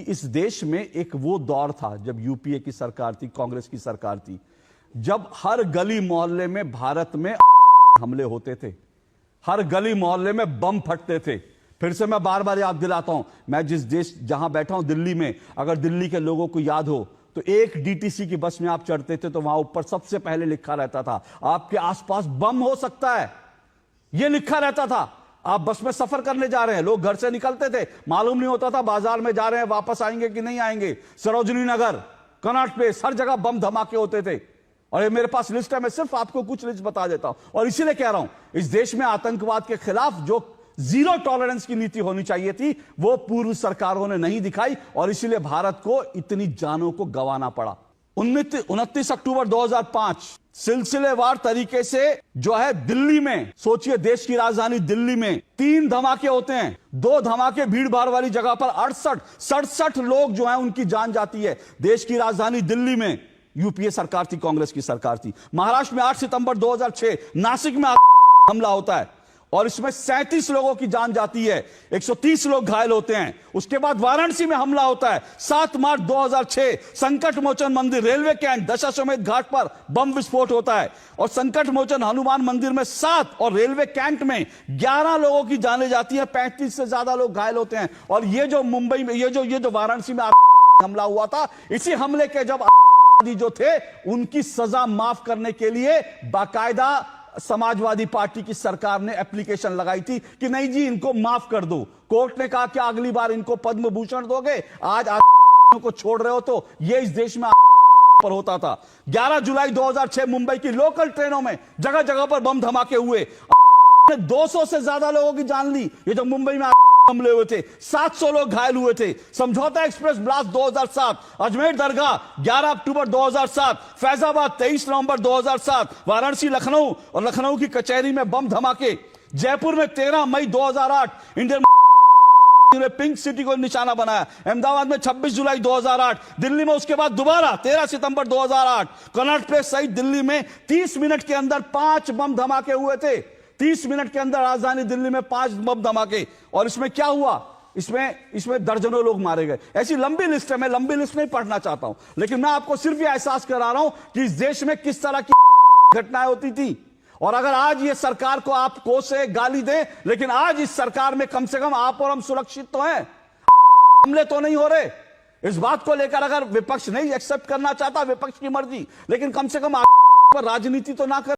इस देश में एक वो दौर था जब यूपीए की सरकार थी, कांग्रेस की सरकार थी, जब हर गली मोहल्ले में भारत में हमले होते थे, हर गली मोहल्ले में बम फटते थे। फिर से मैं बार बार याद दिलाता हूं, मैं जिस देश जहां बैठा हूं दिल्ली में, अगर दिल्ली के लोगों को याद हो तो एक डीटीसी की बस में आप चढ़ते थे तो वहां ऊपर सबसे पहले लिखा रहता था आपके आसपास बम हो सकता है। यह लिखा रहता था। आप बस में सफर करने जा रहे हैं, लोग घर से निकलते थे, मालूम नहीं होता था बाजार में जा रहे हैं, वापस आएंगे कि नहीं आएंगे। सरोजनी नगर, कनॉट प्लेस, हर जगह बम धमाके होते थे। और ये मेरे पास लिस्ट है, मैं सिर्फ आपको कुछ लिस्ट बता देता हूं। और इसीलिए कह रहा हूं, इस देश में आतंकवाद के खिलाफ जो जीरो टॉलरेंस की नीति होनी चाहिए थी, वो पूर्व सरकारों ने नहीं दिखाई, और इसीलिए भारत को इतनी जानों को गंवाना पड़ा। 29 अक्टूबर 2005 सिलसिलेवार तरीके से जो है दिल्ली में, सोचिए देश की राजधानी दिल्ली में 3 धमाके होते हैं। 2 धमाके भीड़ भाड़ वाली जगह पर 67 लोग जो है उनकी जान जाती है। देश की राजधानी दिल्ली में यूपीए सरकार थी, कांग्रेस की सरकार थी। महाराष्ट्र में 8 सितंबर 2006 नासिक में हमला होता है और इसमें 37 लोगों की जान जाती है, 130 लोग घायल होते हैं। उसके बाद वाराणसी में हमला होता है 7 मार्च 2006, संकट मोचन मंदिर, रेलवे कैंट, दशाश्वमेध घाट पर बम विस्फोट होता है और संकट मोचन हनुमान मंदिर में 7 और रेलवे कैंट में 11 लोगों की जाने जाती है, 35 से ज्यादा लोग घायल होते हैं। और ये जो मुंबई में, ये जो वाराणसी में हमला हुआ था, इसी हमले के जब जो थे उनकी सजा माफ करने के लिए बाकायदा समाजवादी पार्टी की सरकार ने एप्लीकेशन लगाई थी कि नहीं जी इनको माफ कर दो। कोर्ट ने कहा कि अगली बार इनको पद्म भूषण दोगे, आज को छोड़ रहे हो। तो ये इस देश में पर होता था। 11 जुलाई 2006 मुंबई की लोकल ट्रेनों में जगह जगह पर बम धमाके हुए, 200 से ज्यादा लोगों की जान ली। ये जो मुंबई में हमले हुए थे, 700 लोग घायल हुए थे। समझौता एक्सप्रेस ब्लास्ट 2007, अजमेर दरगाह 11 अक्टूबर 2007, फैजाबाद 23 नवंबर 2007, वाराणसी, लखनऊ और लखनऊ की कचहरी में बम धमाके, जयपुर में 13 मई 2008 इंडियन ने पिंक सिटी को निशाना बनाया, अहमदाबाद में 26 जुलाई 2008, दिल्ली में उसके बाद दोबारा 13 सितंबर 2008, कनॉट प्लेस सहित दिल्ली में 30 मिनट के अंदर 5 बम धमाके हुए थे। 30 मिनट के अंदर राजधानी दिल्ली में 5 बम धमाके। और इसमें क्या हुआ, इसमें दर्जनों लोग मारे गए। ऐसी लंबी लिस्ट है, मैं लंबी लिस्ट नहीं पढ़ना चाहता हूं, लेकिन मैं आपको सिर्फ यह एहसास करा रहा हूं कि इस देश में किस तरह की घटनाएं होती थी। और अगर आज ये सरकार को आप कोसे गाली दें, लेकिन आज इस सरकार में कम से कम आप और हम सुरक्षित तो हैं, हमले तो नहीं हो रहे। इस बात को लेकर अगर विपक्ष नहीं एक्सेप्ट करना चाहता, विपक्ष की मर्जी, लेकिन कम से कम आप पर राजनीति तो ना कर।